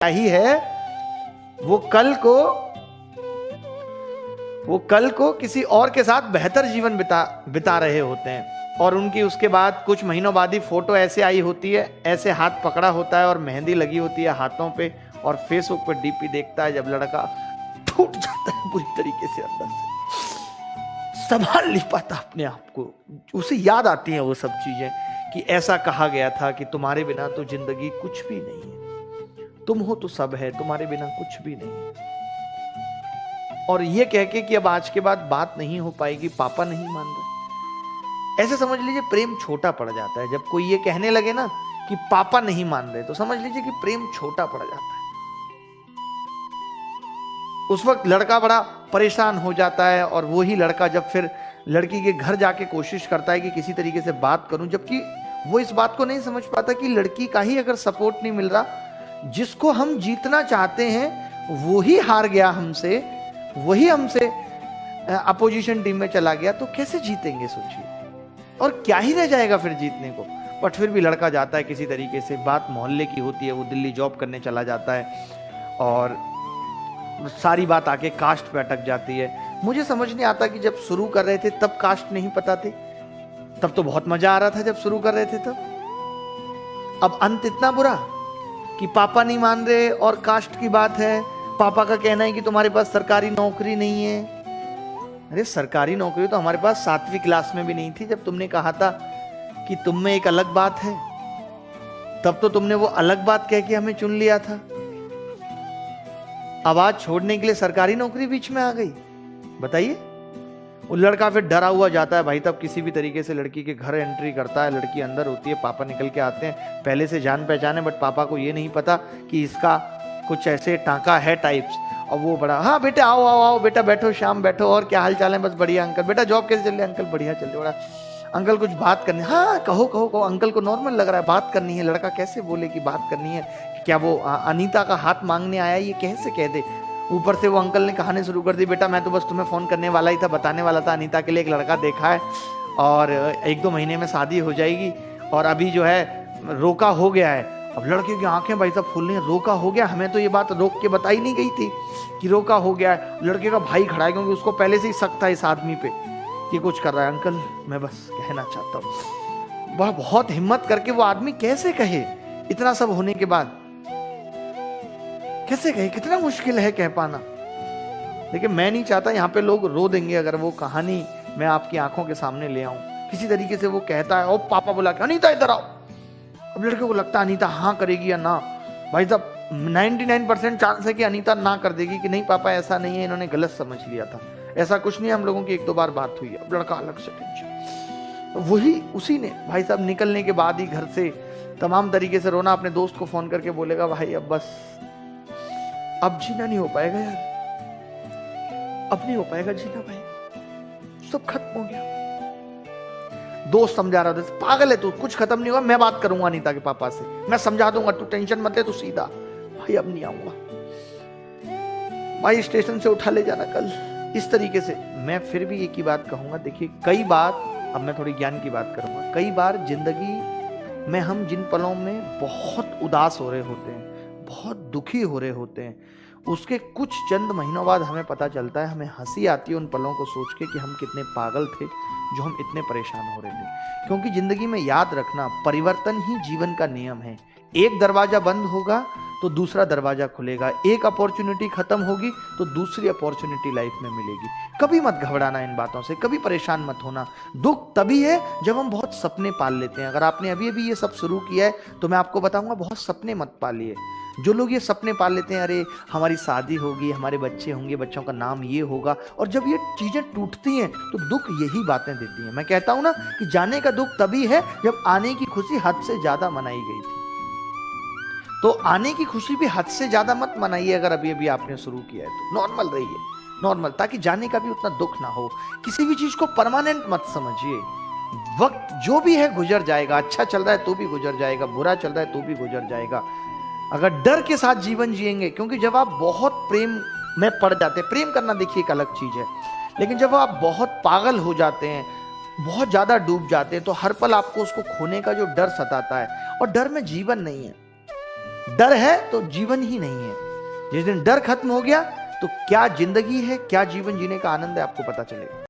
ही है, वो कल को किसी और के साथ बेहतर जीवन बिता रहे होते हैं, और उनकी उसके बाद कुछ महीनों बाद ही फोटो ऐसे आई होती है, ऐसे हाथ पकड़ा होता है और मेहंदी लगी होती है हाथों पे, और फेसबुक पे डीपी देखता है जब लड़का टूट जाता है पूरी तरीके से, अंदर से संभाल नहीं पाता अपने आप को, उसे याद आती है वो सब चीजें कि ऐसा कहा गया था कि तुम्हारे बिना तो जिंदगी कुछ भी नहीं है, तुम हो तो सब है, तुम्हारे बिना कुछ भी नहीं है। और ये कह के कि अब आज के बाद बात नहीं हो पाएगी, पापा नहीं मान रहे, ऐसे समझ लीजिए प्रेम छोटा पड़ जाता है। जब कोई ये कहने लगे ना कि पापा नहीं मान रहे, तो समझ लीजिए कि प्रेम छोटा पड़ जाता है। उस वक्त लड़का बड़ा परेशान हो जाता है, और वही लड़का जब फिर लड़की के घर जाके कोशिश करता है कि किसी तरीके से बात करूं, जबकि वो इस बात को नहीं समझ पाता कि लड़की का ही अगर सपोर्ट नहीं मिल रहा, जिसको हम जीतना चाहते हैं वो ही हार गया हमसे, वही हमसे अपोजिशन टीम में चला गया, तो कैसे जीतेंगे सोचिए, और क्या ही रह जाएगा फिर जीतने को। बट फिर भी लड़का जाता है किसी तरीके से, बात मोहल्ले की होती है, वो दिल्ली जॉब करने चला जाता है, और सारी बात आके कास्ट पे अटक जाती है। मुझे समझ नहीं आता कि जब शुरू कर रहे थे तब कास्ट नहीं पता थे, तब तो बहुत मजा आ रहा था जब शुरू कर रहे थे तब। अब अंत इतना बुरा कि पापा नहीं मान रहे और कास्ट की बात है, पापा का कहना है कि तुम्हारे पास सरकारी नौकरी नहीं है। अरे सरकारी नौकरी तो हमारे पास 7वीं क्लास में भी नहीं थी जब तुमने कहा था कि तुम में एक अलग बात है, तब तो तुमने वो अलग बात कह के हमें चुन लिया था। आवाज छोड़ने के लिए सरकारी नौकरी बीच में आ गई, बताइए। वो लड़का फिर डरा हुआ जाता है भाई, तब किसी भी तरीके से लड़की के घर एंट्री करता है, लड़की अंदर होती है, पापा निकल के आते हैं, पहले से जान पहचाने, बट पापा को ये नहीं पता कि इसका कुछ ऐसे टांका है टाइप्स। और वो बड़ा, हाँ बेटा आओ आओ आओ बेटा बैठो, शाम बैठो, और क्या हाल चाल है? बस बढ़िया अंकल। बेटा जॉब कैसे चल रही है? अंकल बढ़िया चल रही है। बड़ा अंकल कुछ बात करनी, हाँ कहो कहो कहो। अंकल को नॉर्मल लग रहा है, बात करनी है। लड़का कैसे बोले कि बात करनी है, क्या वो अनीता का हाथ मांगने आया, ये कैसे कह दे। ऊपर से वो अंकल ने कहानी शुरू कर दी, बेटा मैं तो बस तुम्हें फोन करने वाला ही था, बताने वाला था अनीता के लिए एक लड़का देखा है और 1-2 महीने में शादी हो जाएगी, और अभी जो है रोका हो गया है। अब लड़के की आंखें भाई साहब फूल रही हैं, रोका हो गया, हमें तो ये बात रोक के बताई नहीं गई थी कि रोका हो गया है। लड़के का भाई खड़ा है, क्योंकि उसको पहले से ही शक था इस आदमी पे कि कुछ कर रहा है। अंकल मैं बस कहना चाहता हूँ, बहुत हिम्मत करके वो आदमी कैसे कहे इतना सब होने के बाद, कैसे कहे, कितना मुश्किल है कह पाना। लेकिन मैं नहीं चाहता, यहाँ पे लोग रो देंगे अगर वो कहानी मैं आपकी आंखों के सामने ले आऊं। किसी तरीके से वो कहता है, ओ पापा बुला के, अनीता इधर आओ। अब लड़के को लगता है अनीता हाँ करेगी या ना। भाई साहब 99% चांस है कि अनीता ना कर देगी कि नहीं पापा ऐसा नहीं है, इन्होंने गलत समझ लिया था, ऐसा कुछ नहीं, हम लोगों की 1-2 बार बात हुई है। अब लड़का अलग से टेंशन, वही उसी ने भाई साहब निकलने के बाद ही घर से तमाम तरीके से रोना। अपने दोस्त को फोन करके बोलेगा, भाई अब बस अब जीना नहीं हो पाएगा यार, अब नहीं हो पाएगा जीना भाई, सब खत्म हो गया। दोस्त समझा रहा था, पागल है तू, कुछ खत्म नहीं हुआ, मैं बात करूंगा अनीता के पापा से, मैं समझा दूंगा, तू टेंशन मत ले, तू सीधा। भाई अब नहीं आऊंगा भाई, स्टेशन से उठा ले जाना कल। इस तरीके से मैं फिर भी एक ही बात कहूंगा, देखिए कई बार, अब मैं थोड़ी ज्ञान की बात करूंगा, कई बार जिंदगी में हम जिन पलों में बहुत उदास हो रहे होते हैं, बहुत दुखी हो रहे होते हैं, उसके कुछ चंद महीनों बाद हमें पता चलता है, हमें हंसी आती है उन पलों को सोच के कि हम कितने पागल थे जो हम इतने परेशान हो रहे थे। क्योंकि जिंदगी में याद रखना, परिवर्तन ही जीवन का नियम है। एक दरवाजा बंद होगा तो दूसरा दरवाजा खुलेगा, एक अपॉर्चुनिटी खत्म होगी तो दूसरी अपॉर्चुनिटी लाइफ में मिलेगी। कभी मत घबराना इन बातों से, कभी परेशान मत होना। दुख तभी है जब हम बहुत सपने पाल लेते हैं। अगर आपने अभी अभी ये सब शुरू किया है तो मैं आपको बताऊंगा, बहुत सपने मत पालिए। जो लोग ये सपने पाल लेते हैं, अरे हमारी शादी होगी, हमारे बच्चे होंगे, बच्चों का नाम ये होगा, और जब ये चीजें टूटती हैं तो दुख यही बातें देती हैं। मैं कहता हूं ना कि जाने का दुख तभी है जब आने की खुशी हद से ज्यादा मनाई गई थी। तो आने की खुशी भी हद से ज्यादा मत मनाइए। अगर अभी अभी आपने शुरू किया है तो नॉर्मल रहिए, नॉर्मल, ताकि जाने का भी उतना दुख ना हो। किसी भी चीज को परमानेंट मत समझिए। वक्त जो भी है गुजर जाएगा, अच्छा चल रहा है तो भी गुजर जाएगा, बुरा चल रहा है तो भी गुजर जाएगा। अगर डर के साथ जीवन जिएंगे, क्योंकि जब आप बहुत प्रेम में पड़ जाते हैं, प्रेम करना देखिए एक अलग चीज है, लेकिन जब आप बहुत पागल हो जाते हैं, बहुत ज्यादा डूब जाते हैं, तो हर पल आपको उसको खोने का जो डर सताता है, और डर में जीवन नहीं है। डर है तो जीवन ही नहीं है। जिस दिन डर खत्म हो गया तो क्या जिंदगी है, क्या जीवन जीने का आनंद है, आपको पता चलेगा।